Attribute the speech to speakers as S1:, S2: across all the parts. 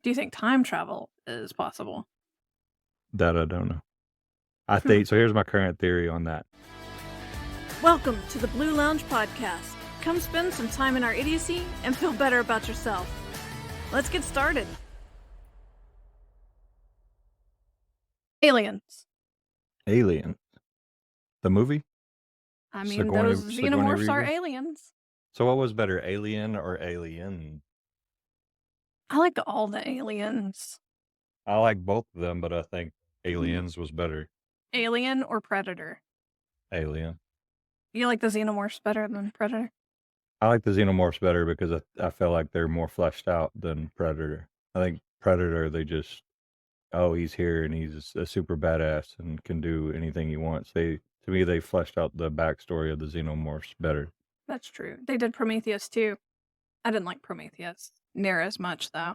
S1: Do you think time travel is possible?
S2: That I don't know. I think so. Here's my current theory on that.
S1: Welcome to the Blue Lounge Podcast. Come spend some time in our idiocy and feel better about yourself. Let's get started. Aliens.
S2: Alien, the movie.
S1: I mean, those xenomorphs are aliens.
S2: So what was better, Alien or Alien?
S1: I like all the aliens.
S2: I like both of them, but I think Aliens was better.
S1: Alien or Predator?
S2: Alien.
S1: You like the xenomorphs better than Predator?
S2: I like the xenomorphs better because I feel like they're more fleshed out than Predator. I think Predator, they just, oh, he's here and he's a super badass and can do anything he wants. To me, they fleshed out the backstory of the xenomorphs better.
S1: That's true. They did Prometheus too. I didn't like Prometheus near as much though.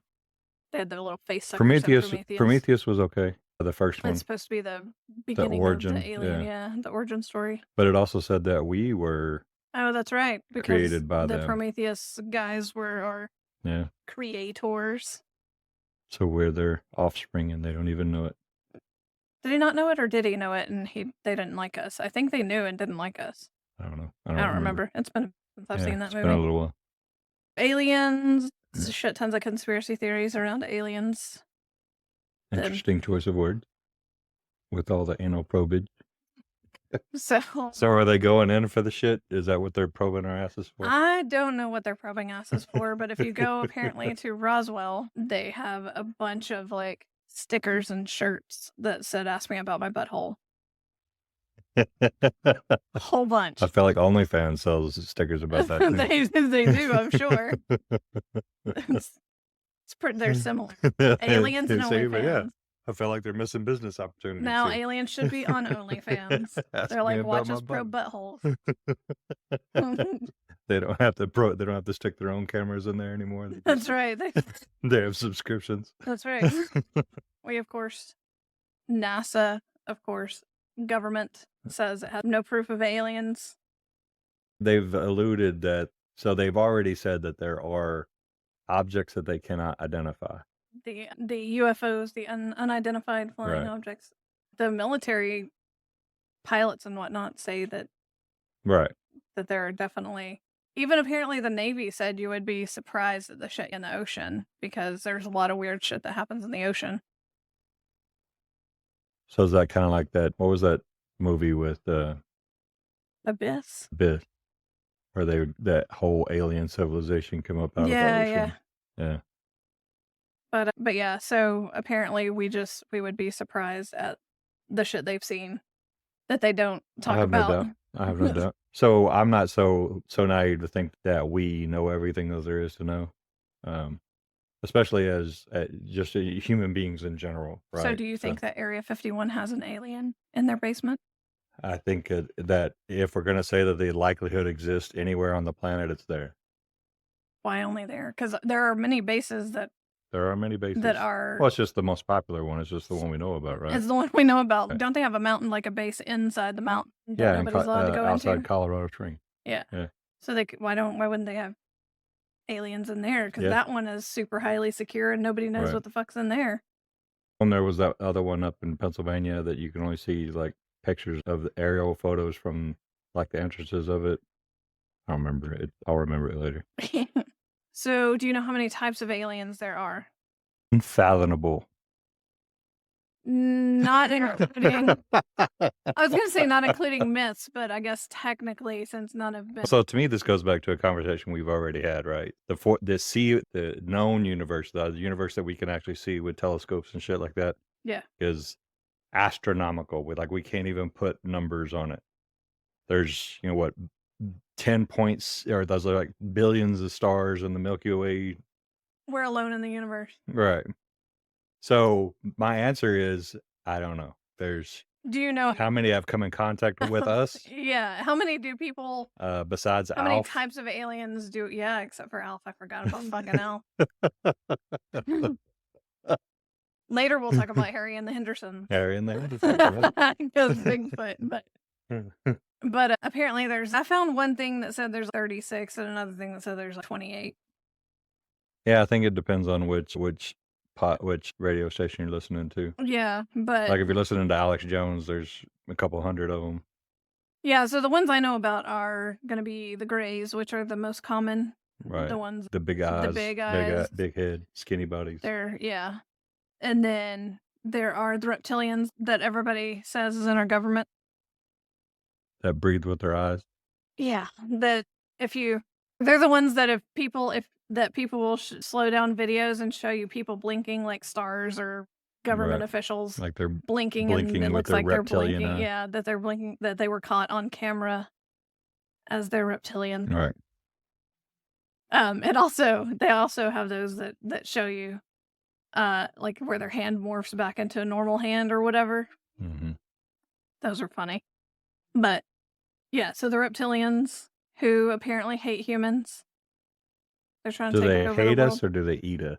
S1: They had the little face suckers in
S2: Prometheus was okay. The first one.
S1: It's supposed to be the beginning
S2: origin,
S1: of the alien, the origin story.
S2: But it also said that we were
S1: Oh, that's right. Because
S2: created by
S1: the
S2: them.
S1: Prometheus guys were our creators.
S2: So we're their offspring and they don't even know it.
S1: Did he not know it, or did he know it and they didn't like us? I think they knew and didn't like us.
S2: I don't know.
S1: I don't remember. It's been since I've seen that movie.
S2: It's been a little while.
S1: Aliens. Shit tons of conspiracy theories around aliens.
S2: Interesting choice of words. With all the anal probage.
S1: So
S2: are they going in for the shit? Is that what they're probing our asses for?
S1: I don't know what they're probing asses for, but if you go apparently to Roswell, they have a bunch of like stickers and shirts that said "Ask me about my butthole." A whole bunch.
S2: I feel like OnlyFans sells stickers about that.
S1: they do, I'm sure. They're similar. Aliens and OnlyFans.
S2: Yeah. I feel like they're missing business opportunities.
S1: Now aliens should be on OnlyFans. They're like, watch us probe buttholes.
S2: They don't have to stick their own cameras in there anymore.
S1: That's right.
S2: They have subscriptions.
S1: That's right. We, of course, NASA, of course, government says it has no proof of aliens.
S2: They've alluded that, so they've already said that there are objects that they cannot identify.
S1: The UFOs, the unidentified flying objects. The military pilots and whatnot say that that there are definitely, even apparently the Navy said you would be surprised at the shit in the ocean because there's a lot of weird shit that happens in the ocean.
S2: So is that kind of like that? What was that movie with
S1: Abyss?
S2: Abyss, where that whole alien civilization come up out of the ocean. Yeah.
S1: But yeah, so apparently we would be surprised at the shit they've seen that they don't talk about.
S2: I have no doubt. So I'm not so naive to think that we know everything that there is to know, especially as just human beings in general. Right.
S1: So do you think that Area 51 has an alien in their basement?
S2: I think that if we're going to say that the likelihood exists anywhere on the planet, it's there.
S1: Why only there? Because there are many bases that.
S2: There are many bases
S1: that are.
S2: Well, it's just the most popular one. It's just the one we know about, right?
S1: It's the one we know about. Right. Don't they have a mountain, like a base inside the mountain?
S2: Yeah, nobody's allowed to go outside Colorado Springs.
S1: Yeah. So why wouldn't they have aliens in there? Because that one is super highly secure and nobody knows what the fuck's in there.
S2: And there was that other one up in Pennsylvania that you can only see like pictures of the aerial photos from like the entrances of it. I don't remember it. I'll remember it later.
S1: So, do you know how many types of aliens there are?
S2: Unfathomable.
S1: Not including. I was going to say not including myths, but I guess technically, since none have been.
S2: So to me, this goes back to a conversation we've already had, right? The known universe, the universe that we can actually see with telescopes and shit like that, is astronomical. We can't even put numbers on it. There's 10 points, or there's like billions of stars in the Milky Way.
S1: We're alone in the universe.
S2: Right. So my answer is, I don't know.
S1: Do you know
S2: how many have come in contact with us?
S1: Yeah. How many do people,
S2: besides
S1: how
S2: Alf?
S1: many types of aliens do, except for Alf. I forgot about fucking Alf. Later we'll talk about Harry and the Hendersons. Because Bigfoot, but apparently I found one thing that said there's 36 and another thing that said there's like 28.
S2: Yeah, I think it depends on which which radio station you're listening to.
S1: Yeah, but
S2: Like, if you're listening to Alex Jones, there's a couple hundred of them.
S1: Yeah, so the ones I know about are gonna be the grays, which are the most common.
S2: Right.
S1: The ones
S2: The big
S1: the
S2: eyes,
S1: big eyes.
S2: big head, skinny bodies.
S1: Yeah. And then there are the reptilians that everybody says is in our government.
S2: That breathe with their eyes.
S1: Yeah, that if you they're the ones that if people will slow down videos and show you people blinking like stars or government
S2: Right.
S1: officials
S2: Like they're
S1: blinking and it
S2: with
S1: looks
S2: their
S1: like they're
S2: reptilian
S1: blinking.
S2: eye.
S1: Yeah, that they're blinking, that they were caught on camera as their reptilian.
S2: Right.
S1: And also they also have those that show you like where their hand morphs back into a normal hand or whatever.
S2: Mm-hmm.
S1: Those are funny. But yeah, so the reptilians who apparently hate humans. They're trying to
S2: Do
S1: take
S2: they
S1: over the
S2: hate us
S1: world.
S2: or do they eat us?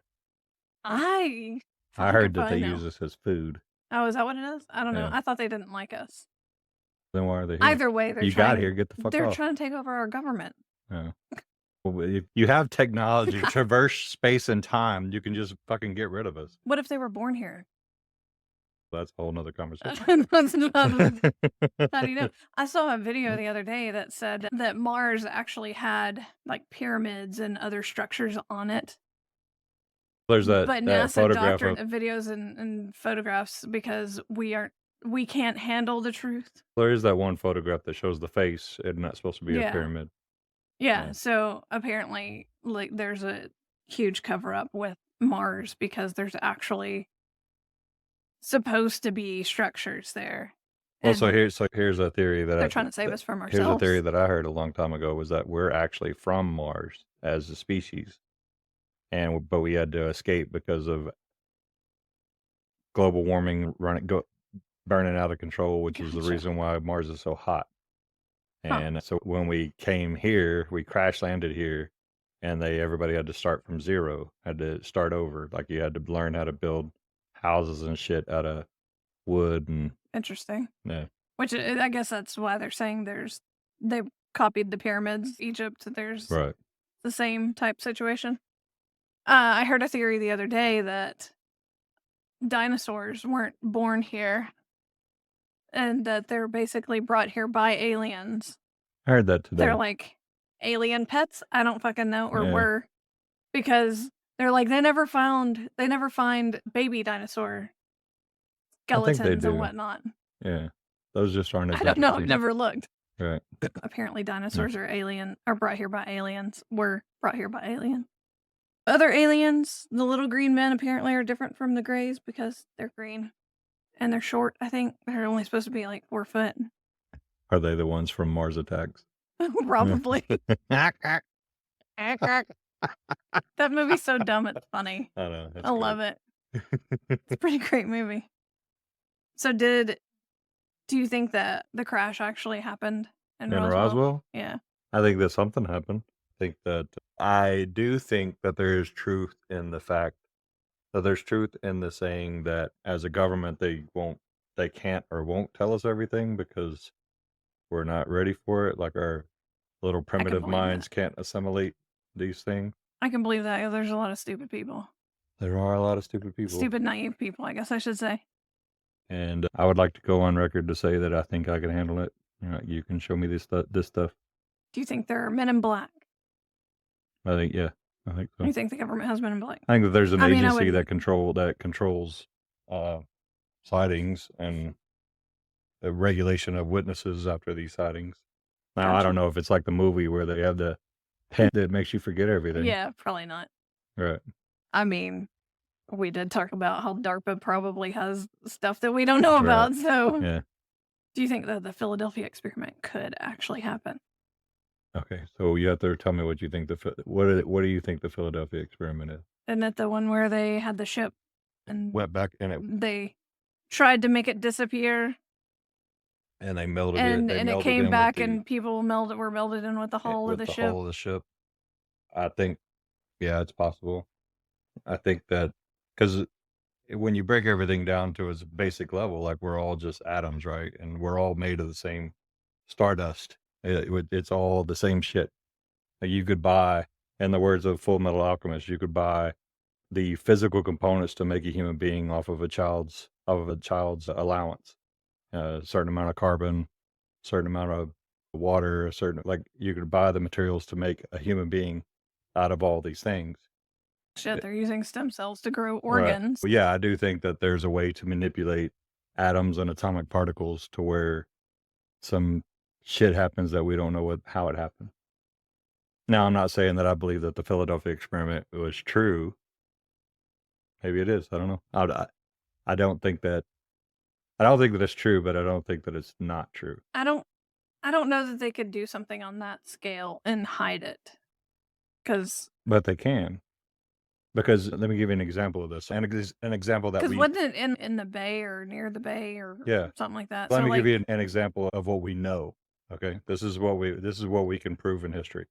S1: I
S2: I
S1: fucking
S2: heard that they
S1: probably know.
S2: use us as food.
S1: Oh, is that what it is? I don't know.
S2: Yeah.
S1: I thought they didn't like us.
S2: Then why are they here?
S1: Either way,
S2: You got here, get the fuck
S1: they're
S2: off.
S1: trying to take over our government.
S2: Oh. Well, if you have technology, traverse space and time, you can just fucking get rid of us.
S1: What if they were born here?
S2: That's a whole nother conversation.
S1: That's another, how do you know? I saw a video the other day that said that Mars actually had like pyramids and other structures on it.
S2: There's
S1: But
S2: that
S1: NASA
S2: photograph
S1: doctored
S2: of
S1: videos and photographs because we can't handle the truth.
S2: there is that one photograph that shows the face and not supposed to be a
S1: Yeah.
S2: pyramid.
S1: Yeah, so apparently, like, there's a huge cover up with Mars because there's actually supposed to be structures there.
S2: Well,
S1: And
S2: here's a theory that
S1: they're trying to save us from
S2: here's a theory
S1: ourselves.
S2: that I heard a long time ago was that we're actually from Mars as a species, but we had to escape because of global warming burning out of control, which is the
S1: Gotcha.
S2: reason why Mars is so hot.
S1: Huh.
S2: And so when we came here, we crash landed here, and everybody had to start from zero, had to start over. Like you had to learn how to build houses and shit out of wood and
S1: Interesting.
S2: yeah,
S1: Which I guess that's why they're saying they copied the pyramids, Egypt. There's
S2: right.
S1: the same type situation. I heard a theory the other day that dinosaurs weren't born here and that they're basically brought here by aliens.
S2: I heard that today.
S1: They're like alien pets? I don't fucking know, or
S2: Yeah.
S1: were, because they're like they never find baby dinosaur
S2: I think they
S1: skeletons and
S2: do.
S1: whatnot.
S2: Yeah. Those just aren't as
S1: I don't know, I've
S2: interesting.
S1: never looked.
S2: Right.
S1: Apparently dinosaurs are brought here by aliens. Were brought here by aliens. Other aliens, the little green men apparently are different from the grays because they're green. And they're short, I think. They're only supposed to be like 4 foot.
S2: Are they the ones from Mars Attacks?
S1: Probably. That movie's so dumb, it's funny.
S2: I know.
S1: I love it. It's a pretty great movie. So do you think that the crash actually happened in Roswell? Yeah.
S2: I think that something happened. I do think that there is truth in the fact that there's truth in the saying that as a government they can't or won't tell us everything because we're not ready for it. Like our little primitive minds can't assimilate these things.
S1: I can believe that. There's a lot of stupid people.
S2: There are a lot of stupid people.
S1: Stupid, naive people, I guess I should say.
S2: And I would like to go on record to say that I think I can handle it. You can show me this stuff.
S1: Do you think there are men in black?
S2: I think so.
S1: You think the government has men in black?
S2: I think that there's an agency that controls sightings and the regulation of witnesses after these sightings. Now, I don't know if it's like the movie where they have the pen that makes you forget everything.
S1: Yeah, probably not.
S2: Right.
S1: I mean, we did talk about how DARPA probably has stuff that we don't know about, so
S2: yeah.
S1: Do you think that the Philadelphia experiment could actually happen?
S2: Okay, so you have to tell me what you think what do you think the Philadelphia experiment is?
S1: Isn't it the one where they had the ship and
S2: went back in it?
S1: They tried to make it disappear.
S2: And they melted
S1: and
S2: it.
S1: And it came back and people were melded in with the hull of the ship.
S2: Hull of the ship. I think, yeah, it's possible. I think that because when you break everything down to its basic level, like we're all just atoms, right? And we're all made of the same stardust. It's all the same shit. Like you could buy, in the words of Full Metal Alchemist, you could buy the physical components to make a human being off of a child's allowance. A certain amount of carbon, certain amount of water, a certain you could buy the materials to make a human being out of all these things.
S1: Shit, they're using stem cells to grow
S2: Right.
S1: organs.
S2: Well, yeah, I do think that there's a way to manipulate atoms and atomic particles to where some shit happens that we don't know how it happened. Now, I'm not saying that I believe that the Philadelphia experiment was true. Maybe it is. I don't know. I don't think that it's true, but I don't think that it's not true.
S1: I don't know that they could do something on that scale and hide it.
S2: But they can. Because let me give you an example of this. An example that
S1: because wasn't it in the bay or near the bay or something like that?
S2: Let me give you an example of what we know. Okay, this is what we can prove in history.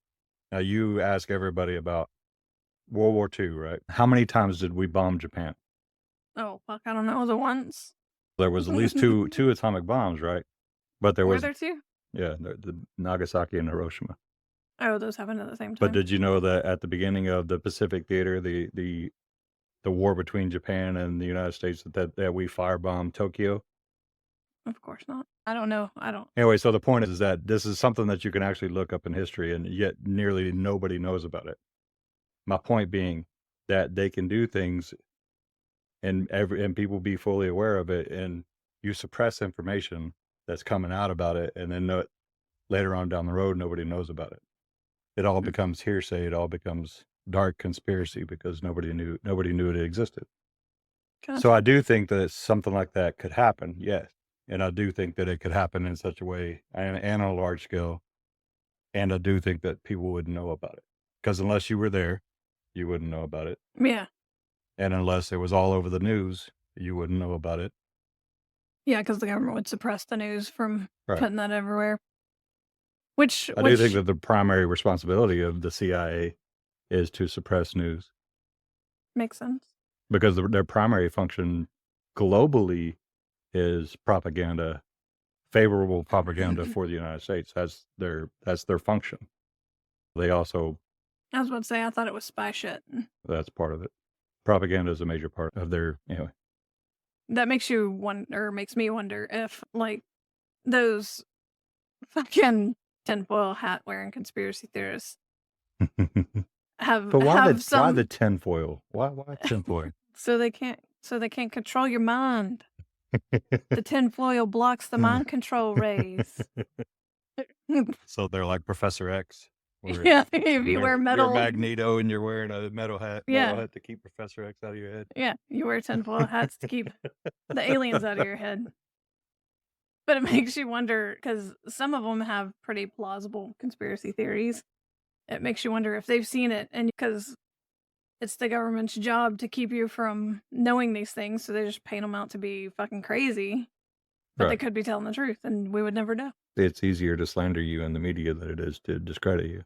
S2: Now you ask everybody about World War II, right? How many times did we bomb Japan?
S1: Oh fuck, I don't know. The once
S2: there was at least two atomic bombs, right? But
S1: were there two?
S2: Yeah, the Nagasaki and Hiroshima.
S1: Oh, those happened at the same time.
S2: But did you know that at the beginning of the Pacific Theater, the war between Japan and the United States, that we firebombed Tokyo?
S1: Of course not. I don't know.
S2: Anyway, so the point is that this is something that you can actually look up in history, and yet nearly nobody knows about it. My point being that they can do things, and people be fully aware of it, and you suppress information that's coming out about it, and then later on down the road, nobody knows about it. It all becomes hearsay. It all becomes dark conspiracy because nobody knew it existed. Gotcha. So I do think that something like that could happen, yes. And I do think that it could happen in such a way and on a large scale. And I do think that people wouldn't know about it. Because unless you were there, you wouldn't know about it.
S1: Yeah.
S2: And unless it was all over the news, you wouldn't know about it.
S1: Yeah, because the government would suppress the news from putting that everywhere. Which
S2: I do think that the primary responsibility of the CIA is to suppress news.
S1: Makes sense.
S2: Because their primary function globally is propaganda, favorable propaganda for the United States. That's their function. They also...
S1: I was about to say, I thought it was spy shit.
S2: That's part of it. Propaganda is a major part of their... Anyway.
S1: That makes me wonder if, like, those fucking tinfoil hat wearing conspiracy theorists
S2: But why the tinfoil? Why tinfoil?
S1: so they can't control your mind. The tinfoil blocks the mind control rays.
S2: So they're like Professor X.
S1: Yeah, if you wear metal,
S2: you're Magneto, and you're wearing a metal hat.
S1: Yeah,
S2: metal hat to keep Professor X out of your head.
S1: Yeah, you wear tinfoil hats to keep the aliens out of your head. But it makes you wonder, because some of them have pretty plausible conspiracy theories. It makes you wonder if they've seen it, and because it's the government's job to keep you from knowing these things, so they just paint them out to be fucking crazy. But they could be telling the truth, and we would never know.
S2: It's easier to slander you in the media than it is to discredit you.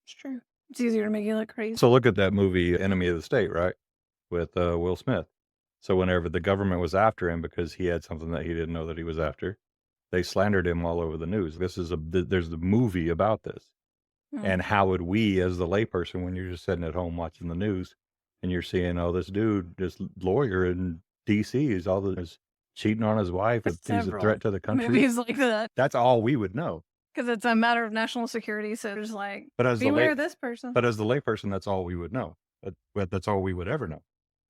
S1: It's true. It's easier to make you look crazy.
S2: So look at that movie, Enemy of the State, right? With Will Smith. So whenever the government was after him because he had something that he didn't know that he was after, they slandered him all over the news. There's the movie about this. And how would we, as the layperson, when you're just sitting at home watching the news and you're seeing, oh, this dude, this lawyer in D.C. is cheating on his wife, he's a threat to the country.
S1: Movies like that.
S2: That's all we would know.
S1: Because it's a matter of national security, so there's like, beware this person.
S2: But as the layperson, that's all we would know. That's all we would ever know.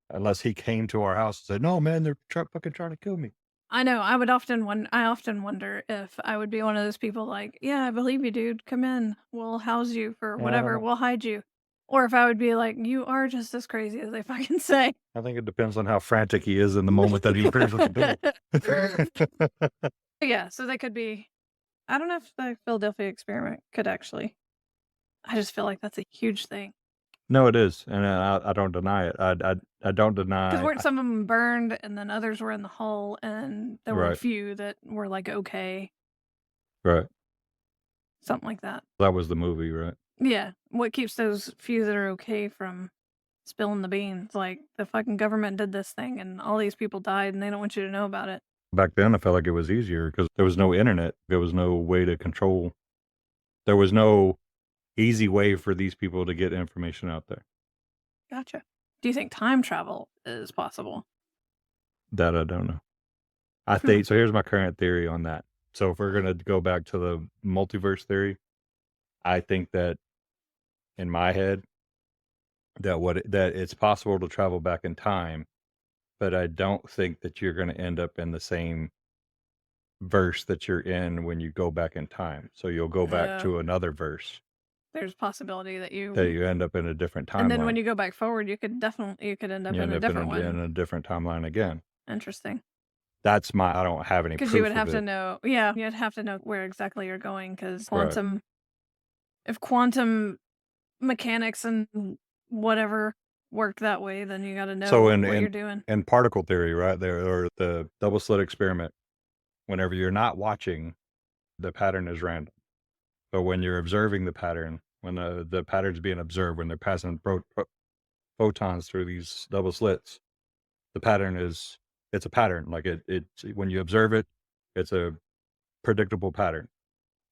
S2: Unless he came to our house and said, no, man, they're fucking trying to kill me.
S1: I know. I often wonder if I would be one of those people like, yeah, I believe you, dude. Come in. We'll house you for whatever. We'll hide you. Or if I would be like, you are just as crazy as they fucking say.
S2: I think it depends on how frantic he is in the moment that he appears with the bill.
S1: Yeah, so they could be... I don't know if the Philadelphia experiment could actually... I just feel like that's a huge thing.
S2: No, it is, and I don't deny it. I don't deny...
S1: Because weren't some of them burned, and then others were in the hull, and there were a few that were, like, okay.
S2: Right.
S1: Something like that.
S2: That was the movie, right?
S1: Yeah. What keeps those few that are okay from spilling the beans? Like, the fucking government did this thing, and all these people died, and they don't want you to know about it.
S2: Back then, I felt like it was easier, because there was no internet. There was no way to control... There was no easy way for these people to get information out there.
S1: Gotcha. Do you think time travel is possible?
S2: That I don't know. I think so. Here's my current theory on that. So if we're gonna go back to the multiverse theory, I think that in my head that it's possible to travel back in time, but I don't think that you're gonna end up in the same verse that you're in when you go back in time. So you'll go back to another verse.
S1: There's possibility that you
S2: end up in a different
S1: and then when
S2: timeline.
S1: you go back forward, you could end up
S2: You
S1: in
S2: end
S1: a
S2: up
S1: different
S2: in
S1: one.
S2: a different timeline again.
S1: Interesting.
S2: That's my I don't have any
S1: Because you
S2: proof
S1: would
S2: of
S1: have to
S2: it.
S1: know you'd have to know where exactly you're going. Because
S2: Right.
S1: if quantum mechanics and whatever work that way, then you gotta
S2: So
S1: know what you're doing.
S2: in particle theory, right, there or the double slit experiment, whenever you're not watching, the pattern is random. But when you're observing the pattern, when the pattern's being observed, when they're passing photons through these double slits, the pattern is it's a pattern. Like it's when you observe it, it's a predictable pattern.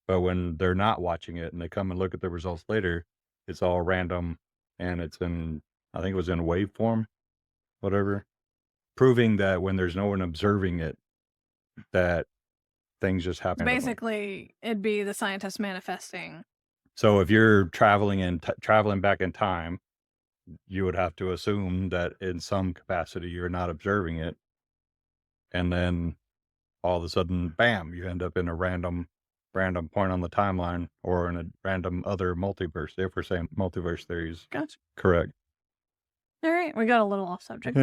S2: But when they're not watching it and they come and look at the results later, it's all random and it's in I think it was in waveform, whatever, proving that when there's no one observing it, that things just happen randomly.
S1: Basically, it'd be the scientists manifesting.
S2: So if you're traveling back in time, you would have to assume that in some capacity you're not observing it, and then all of a sudden, bam, you end up in a random point on the timeline or in a random other multiverse. If we're saying multiverse theories,
S1: Gotcha.
S2: correct.
S1: All right, we got a little off subject.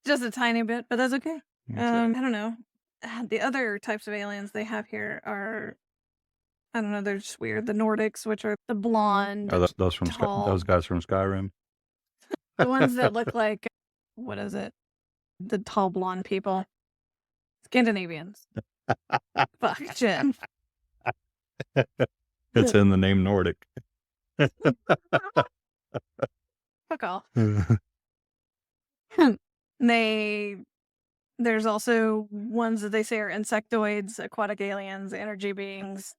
S1: Just a tiny bit, but that's okay. I don't know. The other types of aliens they have here are, I don't know, they're just weird. The Nordics, which are the blonde,
S2: Are those from
S1: tall,
S2: those guys from Skyrim?
S1: the ones that look like, what is it? The tall blonde people. Scandinavians. Fuck, Jim.
S2: It's in the name Nordic.
S1: Fuck off. There's also ones that they say are insectoids, aquatic aliens, energy beings,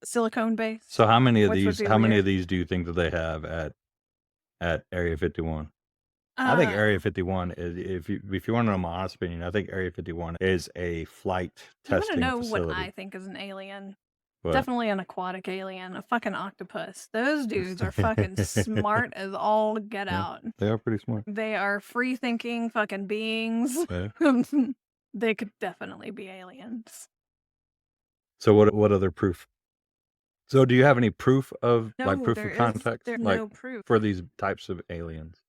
S1: silicone based.
S2: So how many of these do you think that they have at Area 51? I think Area 51 is if you want to know my honest opinion, I think Area 51 is a flight testing
S1: know
S2: facility.
S1: what I think is an alien?
S2: What?
S1: Definitely an aquatic alien, a fucking octopus. Those dudes are fucking smart as all get out.
S2: They are pretty smart.
S1: They are free thinking fucking beings.
S2: Yeah.
S1: They could definitely be aliens.
S2: So what other proof? So do you have any proof of proof of contact?
S1: There's no proof
S2: for these types of aliens?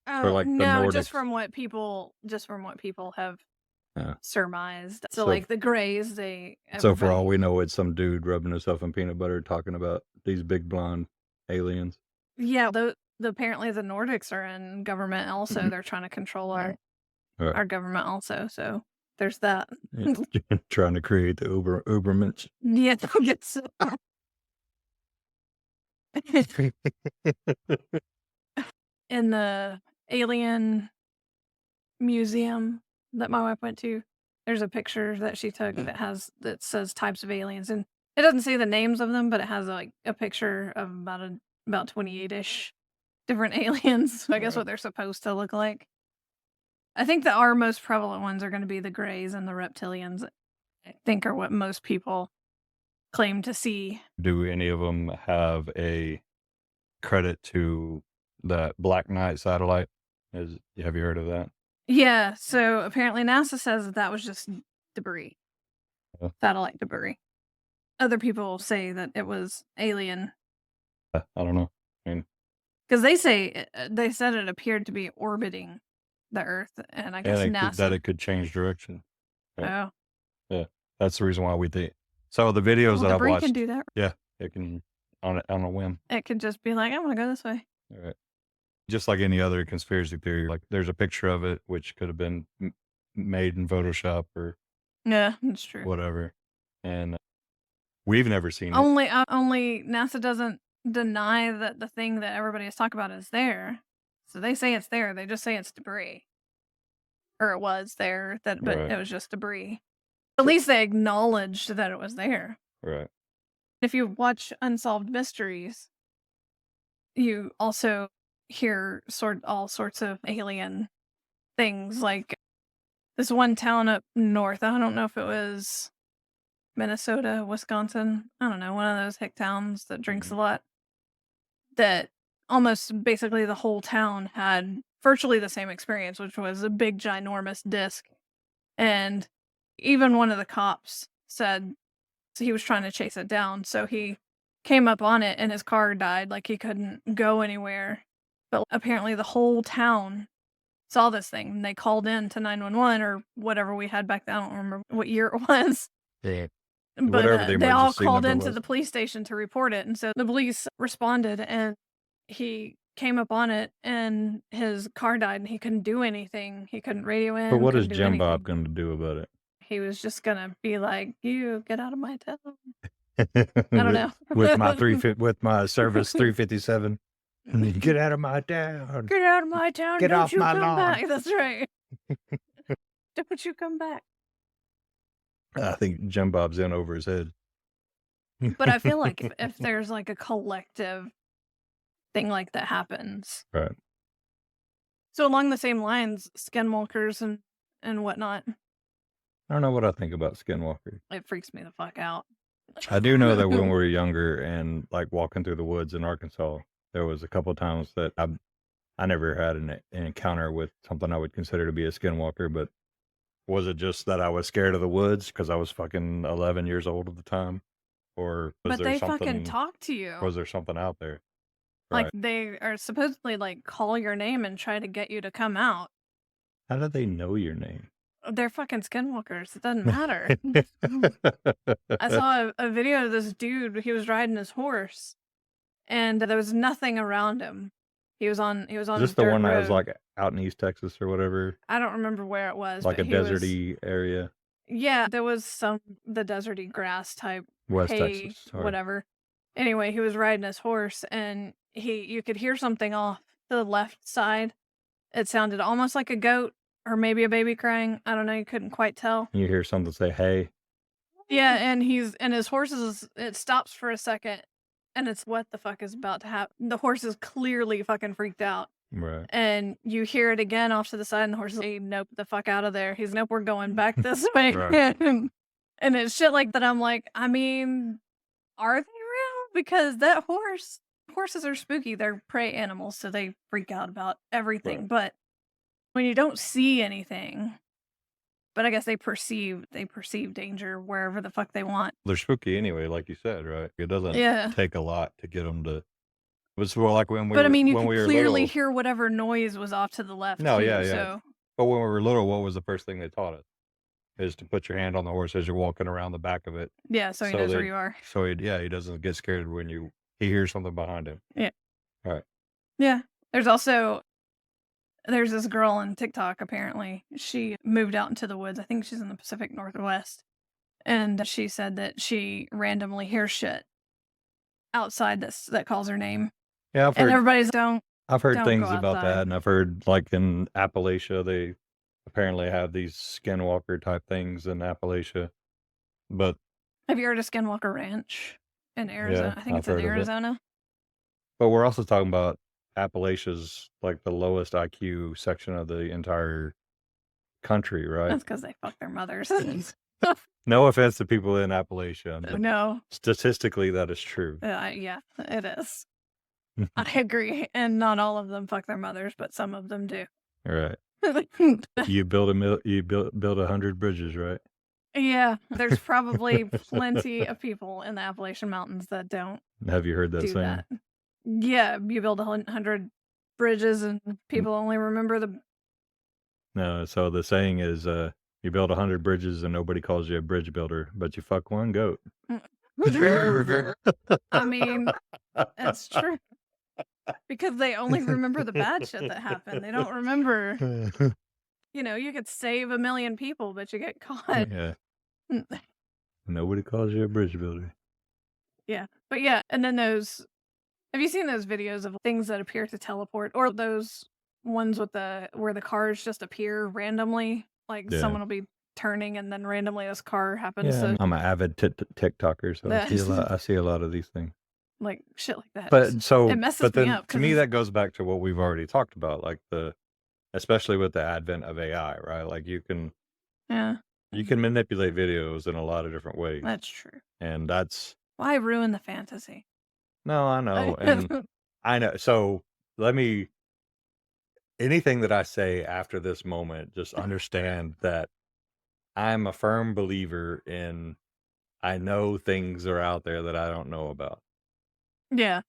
S1: Oh,
S2: the
S1: no,
S2: Nordics?
S1: just from what people have surmised. So like the Greys,
S2: so for all we know, it's some dude rubbing himself in peanut butter talking about these big blonde aliens.
S1: Yeah, apparently the Nordics are in government also. They're trying to control our government also. So there's that.
S2: Yeah. Trying to create the Ubermensch.
S1: Yeah, they'll get so. In the alien museum that my wife went to, there's a picture that she took that says types of aliens, and it doesn't say the names of them, but it has like a picture of about 28-ish different aliens. So I guess what they're supposed to look like. I think that our most prevalent ones are going to be the Greys and the reptilians. I think are what most people claim to see.
S2: Do any of them have a credit to the Black Knight satellite? Have you heard of that?
S1: Yeah, so apparently NASA says that was just debris. Satellite debris. Other people say that it was alien.
S2: I don't know. I mean,
S1: because they said it appeared to be orbiting the Earth, and I guess NASA
S2: that it could change direction.
S1: Yeah.
S2: Oh, yeah, that's the reason why we think. So the videos that I've watched,
S1: can do that.
S2: Yeah, it can on a whim.
S1: It could just be like, I'm gonna go this way.
S2: All right. Just like any other conspiracy theory, like there's a picture of it which could have been made in Photoshop or
S1: yeah, that's true.
S2: Whatever, and we've never seen it.
S1: Only NASA doesn't deny that the thing that everybody is talking about is there. So they say it's there. They just say it's debris, or it was there. But it was just debris. At least they acknowledged that it was there.
S2: Right.
S1: If you watch Unsolved Mysteries, you also hear all sorts of alien things, like this one town up north. I don't know if it was Minnesota, Wisconsin. I don't know, one of those hick towns that drinks a lot. That almost basically the whole town had virtually the same experience, which was a big ginormous disc. And even one of the cops said he was trying to chase it down, so he came up on it and his car died, like he couldn't go anywhere. But apparently the whole town saw this thing and they called in to 911 or whatever we had back then. I don't remember what year it was.
S2: Yeah.
S1: But
S2: Whatever the
S1: they all
S2: emergency
S1: called
S2: number
S1: into
S2: was.
S1: the police station to report it, and so the police responded, and he came up on it, and his car died, and he couldn't do anything. He couldn't radio
S2: But
S1: in,
S2: what is
S1: couldn't do
S2: Jim Bob
S1: anything.
S2: gonna do about it?
S1: He was just gonna be like, "You get out of my town." I don't
S2: with
S1: know.
S2: with my Service 357. Get out of my town.
S1: Get out of my town!
S2: Get
S1: Don't
S2: off
S1: you
S2: my
S1: come
S2: lawn.
S1: back! That's right. Don't you come back!
S2: I think Jim Bob's in over his head.
S1: But I feel like if there's like a collective thing like that happens.
S2: Right.
S1: So along the same lines, skinwalkers and whatnot.
S2: I don't know what I think about Skinwalker.
S1: It freaks me the fuck out.
S2: I do know that when we were younger and like walking through the woods in Arkansas, there was a couple times that I never had an encounter with something I would consider to be a skinwalker, but was it just that I was scared of the woods because I was fucking 11 years old at the time? Or was
S1: But
S2: there
S1: they fucking
S2: something,
S1: talk to you.
S2: was there something out there?
S1: Like,
S2: Right.
S1: they are supposedly, like, call your name and try to get you to come out.
S2: How do they know your name?
S1: They're fucking skinwalkers. It doesn't matter. I saw a video of this dude. He was riding his horse, and there was nothing around him. He was on
S2: Is
S1: a
S2: this the
S1: dirt
S2: one that was
S1: road.
S2: like out in East Texas or whatever?
S1: I don't remember where it was,
S2: Like
S1: but
S2: a
S1: he was.
S2: deserty area?
S1: Yeah, there was the deserty grass type
S2: West
S1: hay,
S2: Texas. Sorry.
S1: whatever. Anyway, he was riding his horse, and you could hear something off to the left side. It sounded almost like a goat or maybe a baby crying. I don't know. You couldn't quite tell.
S2: You hear something say, hey.
S1: Yeah, and his horse it stops for a second, and it's what the fuck is about to happen. The horse is clearly fucking freaked out.
S2: Right.
S1: And you hear it again off to the side, and the horse is like, nope, the fuck out of there. He's nope, we're going back this way.
S2: Right.
S1: And it's shit like that. I'm like, I mean, are they real? Because horses are spooky. They're prey animals, so they freak out about everything.
S2: Right.
S1: But when you don't see anything, but I guess they perceive danger wherever the fuck they want.
S2: They're spooky anyway, like you said, right? It doesn't
S1: Yeah.
S2: take a lot to get them to. It was more like when we
S1: But I
S2: were
S1: mean, you
S2: when
S1: could
S2: we were
S1: clearly
S2: little.
S1: hear whatever noise was off to the left
S2: No,
S1: too.
S2: yeah, yeah.
S1: So
S2: But when we were little, what was the first thing they taught us? Is to put your hand on the horse as you're walking around the back of it.
S1: yeah, so he knows where you are.
S2: So he doesn't get scared when he hears something behind him.
S1: Yeah.
S2: All right.
S1: Yeah. There's this girl on TikTok, apparently. She moved out into the woods. I think she's in the Pacific Northwest. And she said that she randomly hears shit outside that calls her name.
S2: Yeah,
S1: And everybody's
S2: I've heard
S1: don't
S2: things
S1: go
S2: about
S1: outside.
S2: that, and I've heard like in Appalachia, they apparently have these skinwalker type things in Appalachia. But
S1: Have you heard of Skinwalker Ranch in Arizona?
S2: yeah,
S1: I think
S2: I've
S1: it's in
S2: heard of it.
S1: Arizona.
S2: But we're also talking about Appalachia's like the lowest IQ section of the entire country, right?
S1: That's because they fuck their mothers.
S2: No offense to people in Appalachia, but
S1: No.
S2: statistically that is true.
S1: Yeah, it is. I agree. And not all of them fuck their mothers, but some of them do.
S2: Right. You build 100 bridges, right?
S1: Yeah, there's probably plenty of people in the Appalachian Mountains that don't
S2: Have you heard that
S1: do
S2: saying?
S1: that. Yeah, you build 100 bridges and people only remember the.
S2: No, so the saying is, you build 100 bridges and nobody calls you a bridge builder, but you fuck one goat.
S1: I mean, that's true. Because they only remember the bad shit that happened. They don't remember, you could save 1 million people, but you get caught.
S2: Yeah. Nobody calls you a bridge builder.
S1: Yeah. But yeah, and then have you seen those videos of things that appear to teleport, or those ones where the cars just appear randomly? Like someone will be turning and then randomly this car happens
S2: Yeah,
S1: to.
S2: I'm an avid TikToker, so I see a lot of these things.
S1: Like, shit like that
S2: But
S1: just it messes
S2: but
S1: me
S2: then
S1: up
S2: to
S1: 'cause
S2: me,
S1: it's
S2: that goes back to what we've already talked about, like especially with the advent of AI, right? Like
S1: yeah,
S2: you can manipulate videos in a lot of different ways,
S1: that's true.
S2: and that's
S1: Why ruin the fantasy?
S2: no, I know, and I know. So let me anything that I say after this moment, just understand that I'm a firm believer in I know things are out there that I don't know about.
S1: Yeah,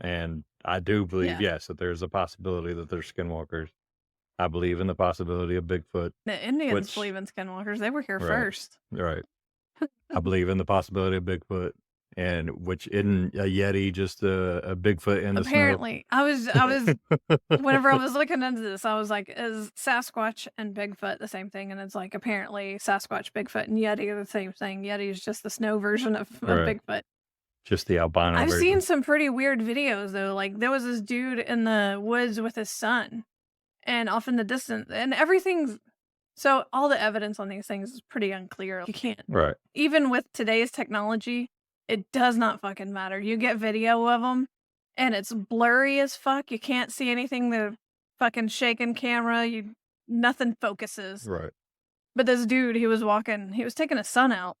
S2: And I do believe,
S1: yeah.
S2: yes, that there's a possibility that there's skinwalkers. I believe in the possibility of Bigfoot,
S1: The Indians
S2: which
S1: believe in skinwalkers, they were here
S2: right,
S1: first.
S2: right. I believe in the possibility of Bigfoot, and which isn't a Yeti, just a Bigfoot in the snow.
S1: Apparently, I was whenever I was looking into this, I was like, "Is Sasquatch and Bigfoot the same thing?" And it's like, apparently Sasquatch, Bigfoot, and Yeti are the same thing. Yeti is just the snow version of
S2: Right.
S1: Bigfoot.
S2: Just the albino
S1: I've seen
S2: version.
S1: some pretty weird videos though, like, there was this dude in the woods with his son, and off in the distance and everything's so all the evidence on these things is pretty unclear. You can't
S2: Right,
S1: even with today's technology, it does not fucking matter. You get video of them, and it's blurry as fuck. You can't see anything. The fucking shaking camera, you nothing focuses.
S2: right.
S1: But this dude, he was walking, he was taking his son out,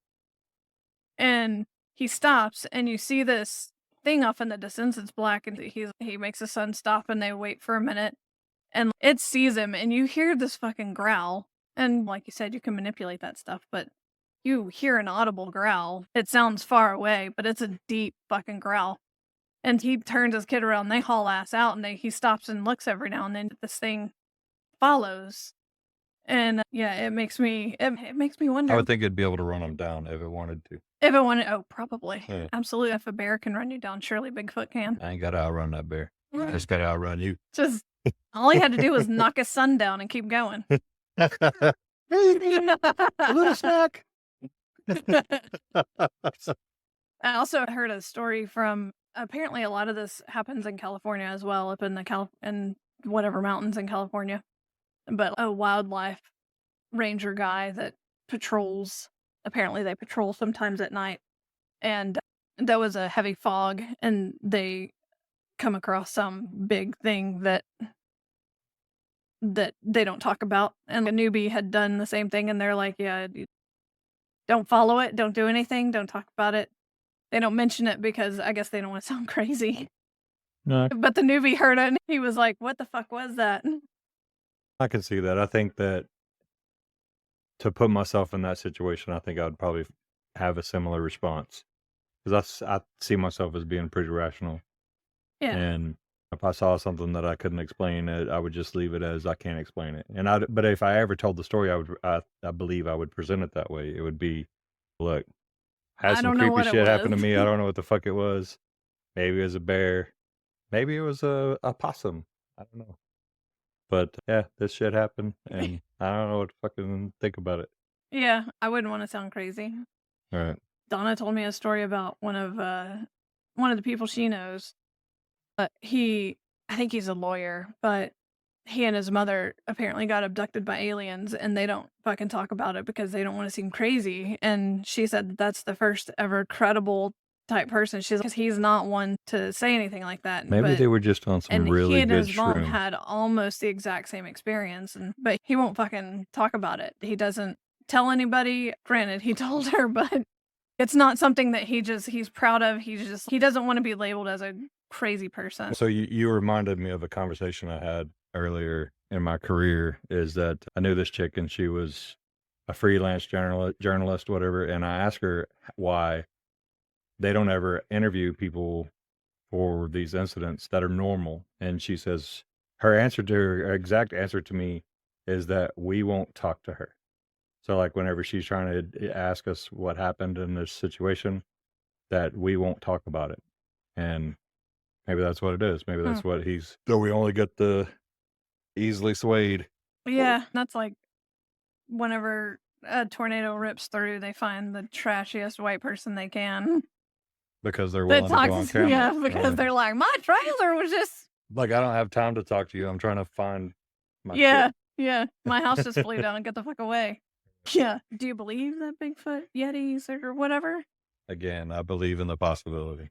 S1: and he stops, and you see this thing off in the distance. It's black, and he makes his son stop, and they wait for a minute, and it sees him, and you hear this fucking growl. And like you said, you can manipulate that stuff, but you hear an audible growl. It sounds far away, but it's a deep fucking growl. And he turns his kid around, they haul ass out, and he stops and looks every now and then. This thing follows. And yeah, it makes me
S2: I
S1: wonder
S2: would think it'd be able to run them down if it wanted to.
S1: if it wanted. Oh, probably.
S2: Yeah.
S1: Absolutely. If a bear can run you down, surely Bigfoot can.
S2: I ain't gotta outrun that bear. I just gotta outrun you.
S1: Just all he had to do was knock his son down and keep going.
S2: A little snack.
S1: I also heard a story from apparently a lot of this happens in California as well, up in the in whatever mountains in California. But a wildlife ranger guy that patrols, apparently they patrol sometimes at night, and there was a heavy fog, and they come across some big thing that they don't talk about, and a newbie had done the same thing, and they're like, "Yeah, don't follow it, don't do anything, don't talk about it." They don't mention it because I guess they don't wanna sound crazy.
S2: No,
S1: But the newbie heard it and he was like, "What the fuck was that?"
S2: I can see that. I think that to put myself in that situation, I think I would probably have a similar response because I see myself as being pretty rational,
S1: Yeah.
S2: and if I saw something that I couldn't explain, I would just leave it as I can't explain it. But if I ever told the story, I believe I would present it that way. It would be, look, had
S1: I
S2: some
S1: don't know
S2: creepy
S1: what it
S2: shit happen to
S1: was.
S2: me. I don't know what the fuck it was. Maybe it was a bear. Maybe it was a possum. I don't know. But yeah, this shit happened, and I don't know what to fucking think about it.
S1: Yeah, I wouldn't wanna sound crazy.
S2: All right.
S1: Donna told me a story about one of the people she knows. He I think he's a lawyer, but he and his mother apparently got abducted by aliens, and they don't fucking talk about it because they don't wanna seem crazy, and she said that that's the first ever credible type person. She's 'cause he's not one to say anything like that,
S2: Maybe
S1: but
S2: they were just on some
S1: and he
S2: really
S1: and
S2: good
S1: his mom
S2: shrooms.
S1: had almost the exact same experience, and but he won't fucking talk about it. He doesn't tell anybody. Granted, he told her, but it's not something that he's proud of. He doesn't wanna be labeled as a crazy person.
S2: So you reminded me of a conversation I had earlier in my career. Is that I knew this chick and she was a freelance journalist, whatever. And I asked her why they don't ever interview people for these incidents that are normal. And she says her exact answer to me is that we won't talk to her. So like whenever she's trying to ask us what happened in this situation, that we won't talk about it. And maybe that's what it is. Maybe
S1: Hmm.
S2: that's what so we only get the easily swayed
S1: Yeah, that's like whenever a tornado rips through, they find the trashiest white person they can.
S2: because they're
S1: That
S2: willing to go on
S1: talks
S2: camera.
S1: yeah, because they're like, "My trailer was just"
S2: Like, I don't have time to talk to you. I'm trying to find my shit.
S1: yeah, yeah, "My house just flew down, get the fuck away." Yeah. Do you believe that Bigfoot, Yetis, or whatever?
S2: Again, I believe in the possibility.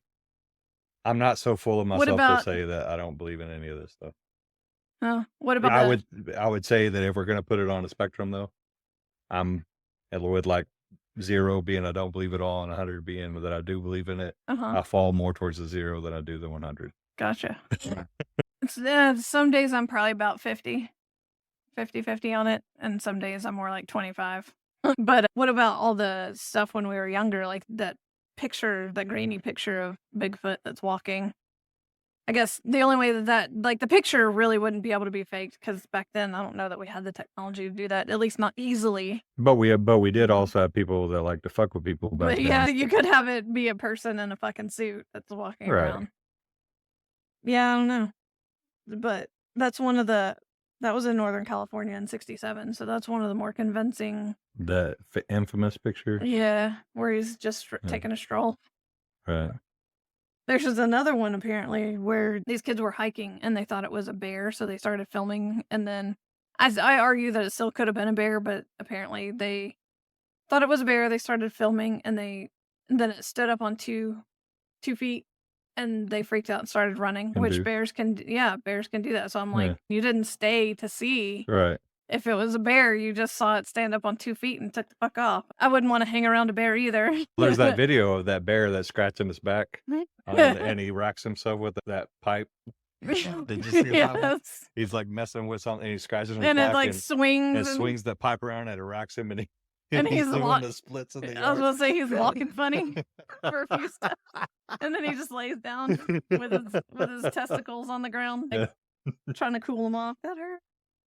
S2: I'm not so full of
S1: What
S2: myself to
S1: about
S2: say that I don't believe in any of this stuff.
S1: what about
S2: I
S1: the
S2: would I would say that if we're gonna put it on a spectrum, though, I'm with, like, 0 being I don't believe at all and 100 being that I do believe in it.
S1: Uh-huh.
S2: I fall more towards the 0 than I do the 100.
S1: Gotcha. It's, some days I'm probably about 50 on it, and some days I'm more like 25. But what about all the stuff when we were younger, like that grainy picture of Bigfoot that's walking? I guess the only way that like, the picture really wouldn't be able to be faked because back then, I don't know that we had the technology to do that, at least not easily.
S2: But we did also have people that like to fuck with people back
S1: But yeah,
S2: then.
S1: you could have it be a person in a fucking suit that's walking
S2: Right.
S1: around. Yeah, I don't know. But that's one of the that was in Northern California in '67, so that's one of the more convincing.
S2: The infamous picture.
S1: Yeah, where he's just
S2: Yeah.
S1: taking a stroll.
S2: Right.
S1: There's just another one apparently where these kids were hiking and they thought it was a bear, so they started filming, and then as I argue that it still could have been a bear, but apparently they thought it was a bear, they started filming, and then it stood up on 2 feet, and they freaked out and started running,
S2: Can
S1: which
S2: do.
S1: bears can do that, so I'm like,
S2: Yeah.
S1: "You didn't stay to see.
S2: Right.
S1: If it was a bear, you just saw it stand up on 2 feet and took the fuck off." I wouldn't wanna hang around a bear either.
S2: There's that video of that bear that's scratching his back, and he racks himself with that pipe. Did you see that one?
S1: Yes.
S2: He's, like, messing with something, and he scratches his
S1: And it,
S2: back
S1: like,
S2: and
S1: swings and
S2: swings the pipe around, and it racks him, and
S1: and
S2: he's
S1: he's
S2: doing
S1: wa
S2: the splits in the
S1: I was
S2: yard.
S1: gonna say he's walking funny for a few steps, and then he just lays down with his testicles on the ground, like,
S2: Yeah.
S1: trying to cool them off. That hurt.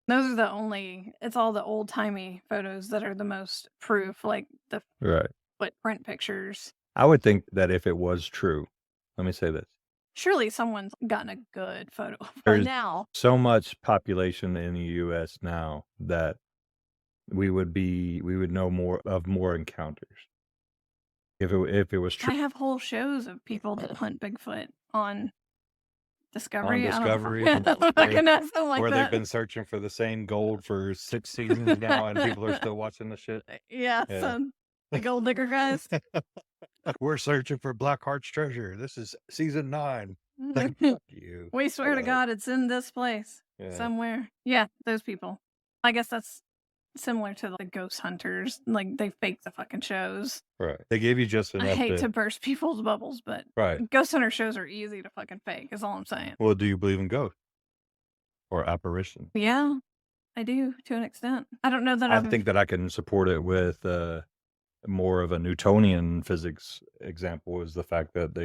S1: Those are the only it's all the old-timey photos that are the most proof, like the
S2: Right.
S1: footprint pictures.
S2: I would think that if it was true, let me say this.
S1: Surely someone's gotten a good photo by
S2: There's
S1: now.
S2: so much population in the US now that we would know more encounters. If it was true
S1: I have whole shows of people that hunt Bigfoot on
S2: on
S1: Discovery. I don't
S2: Discovery,
S1: fucking know, something like
S2: where they've
S1: that.
S2: been searching for the same gold for 6 seasons now, and people are still watching the shit.
S1: Yeah,
S2: Yeah.
S1: some the gold digger guys.
S2: We're searching for Blackheart's treasure. This is season 9. Like, fuck you.
S1: We swear to God it's in this place
S2: Yeah.
S1: somewhere. Yeah, those people. I guess that's similar to the ghost hunters. Like, they fake the fucking shows.
S2: Right. They gave you just
S1: I
S2: enough
S1: hate
S2: to
S1: to burst people's bubbles, but
S2: Right.
S1: ghost hunter shows are easy to fucking fake, is all I'm saying.
S2: Well, do you believe in ghosts or apparitions?
S1: Yeah, I do to an extent. I don't know that
S2: I
S1: I've
S2: think that I can support it with more of a Newtonian physics example is the fact that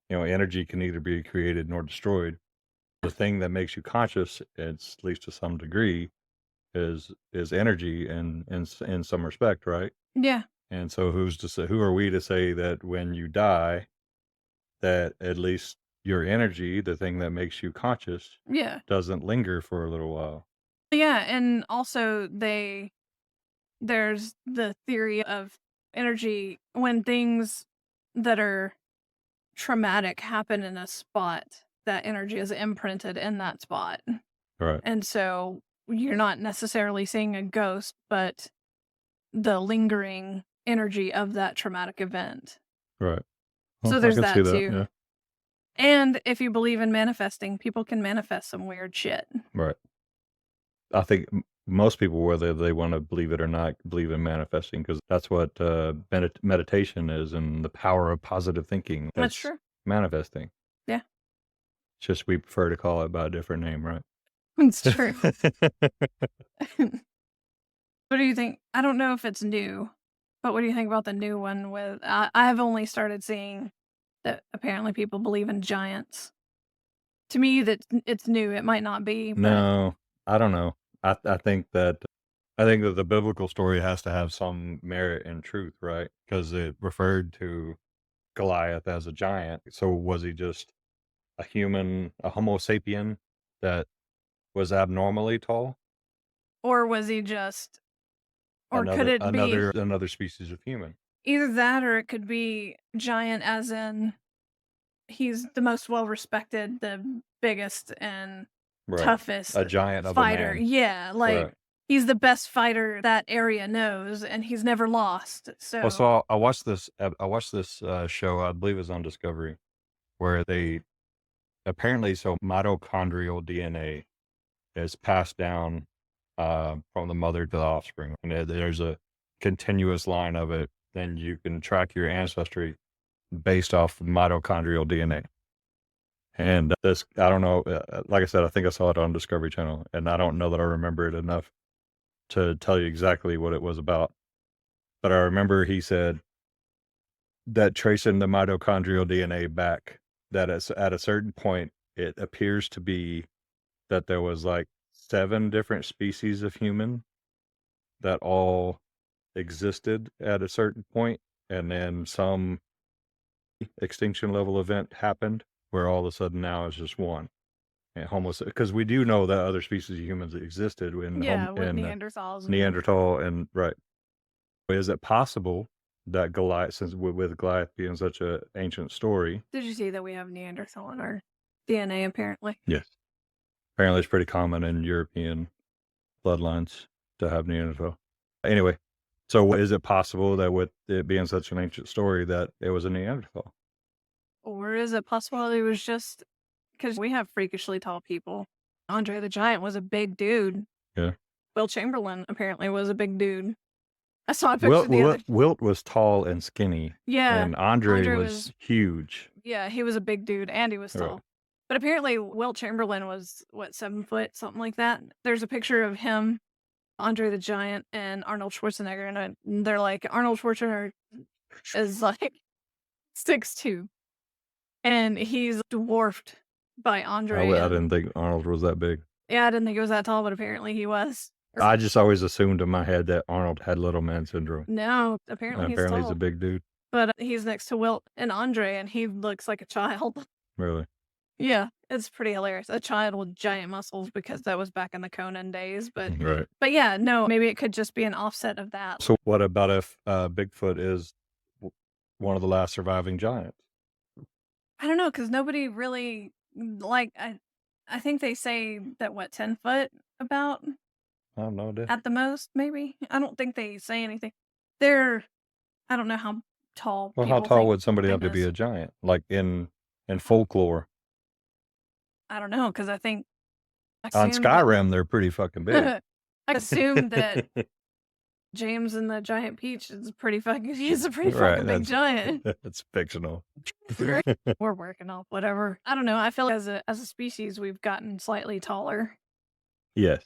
S2: energy can neither be created nor destroyed. The thing that makes you conscious, at least to some degree, is energy in some respect, right?
S1: Yeah.
S2: And so who are we to say that when you die, that at least your energy, the thing that makes you conscious,
S1: Yeah.
S2: doesn't linger for a little while.
S1: Yeah, and also there's the theory of energy when things that are traumatic happen in a spot, that energy is imprinted in that spot.
S2: Right.
S1: And so you're not necessarily seeing a ghost, but the lingering energy of that traumatic event.
S2: Right.
S1: So
S2: Well, I
S1: there's
S2: can see
S1: that
S2: that,
S1: too.
S2: yeah.
S1: And if you believe in manifesting, people can manifest some weird shit.
S2: Right. I think most people, whether they want to believe it or not, believe in manifesting because that's what meditation is and the power of positive thinking.
S1: That's true.
S2: Manifesting.
S1: Yeah.
S2: It's just we prefer to call it by a different name, right?
S1: It's true. What do you think? I don't know if it's new, but what do you think about the new one with I've only started seeing that apparently people believe in giants. To me, that it's new. It might not be, but
S2: No, I don't know. I think that the biblical story has to have some merit and truth, right? Because it referred to Goliath as a giant. So was he just a human, a Homo sapien that was abnormally tall?
S1: or was he just, or could it be
S2: Another species of human?
S1: either that, or it could be giant as in he's the most well respected, the biggest and
S2: Right.
S1: toughest
S2: A giant of a
S1: fighter.
S2: man.
S1: Yeah, like
S2: Right.
S1: he's the best fighter that area knows, and he's never lost.
S2: Well,
S1: So
S2: so I watched this show, I believe it was on Discovery, where they apparently, so mitochondrial DNA is passed down from the mother to the offspring. And there's a continuous line of it. Then you can track your ancestry based off mitochondrial DNA. And this, I don't know, like I said, I think I saw it on Discovery Channel, and I don't know that I remember it enough to tell you exactly what it was about. But I remember he said that tracing the mitochondrial DNA back, that at a certain point, it appears to be that there was like 7 different species of human that all existed at a certain point, and then some extinction level event happened where all of a sudden now it's just one. And because we do know that other species of humans existed
S1: with
S2: in
S1: Neanderthals.
S2: Neanderthal and right. Is it possible that Goliath, since with Goliath being such an ancient story?
S1: Did you see that we have Neanderthal in our DNA apparently?
S2: Yes. Apparently it's pretty common in European bloodlines to have Neanderthal. Anyway, so is it possible that with it being such an ancient story that it was a Neanderthal?
S1: Or is it possible it was just because we have freakishly tall people? Andre the Giant was a big dude.
S2: Yeah.
S1: Will Chamberlain apparently was a big dude. I saw a picture
S2: Wilt was tall and skinny.
S1: Yeah.
S2: And Andre was huge.
S1: Yeah, he was a big dude and he was tall. Right. But apparently Wilt Chamberlain was, 7 foot, something like that. There's a picture of him, Andre the Giant, and Arnold Schwarzenegger. And they're like, Arnold Schwarzenegger is like 6'2". And he's dwarfed by Andre.
S2: I didn't think Arnold was that big.
S1: Yeah, I didn't think he was that tall, but apparently he was.
S2: I just always assumed in my head that Arnold had little man syndrome.
S1: No, apparently he's tall.
S2: He's a big dude.
S1: But he's next to Wilt and Andre, and he looks like a child.
S2: Really?
S1: Yeah, it's pretty hilarious. A child with giant muscles, because that was back in the Conan days. But
S2: right.
S1: But yeah, no, maybe it could just be an offset of that.
S2: So what about if Bigfoot is one of the last surviving giants?
S1: I don't know, because nobody really, like, I think they say that, 10 foot about?
S2: I don't know.
S1: At the most, maybe. I don't think they say anything. I don't know how tall.
S2: Well, how tall would somebody have to be a giant? Like in folklore?
S1: I don't know, because I think
S2: on Skyrim they're pretty fucking big.
S1: I assume that James and the Giant Peach is he's a pretty fucking big giant.
S2: It's fictional.
S1: We're working off whatever. I don't know. I feel like as a species we've gotten slightly taller.
S2: Yes.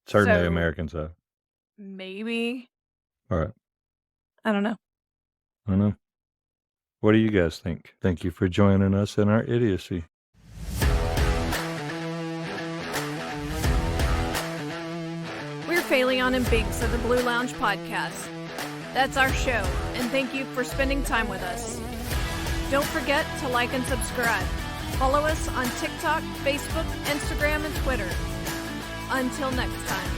S2: Certainly Americans have.
S1: Maybe.
S2: All right.
S1: I don't know.
S2: What do you guys think? Thank you for joining us in our idiocy.
S1: We're Phaleon and Binks of the Blue Lounge Podcast. That's our show, and thank you for spending time with us. Don't forget to like and subscribe. Follow us on TikTok, Facebook, Instagram, and Twitter. Until next time.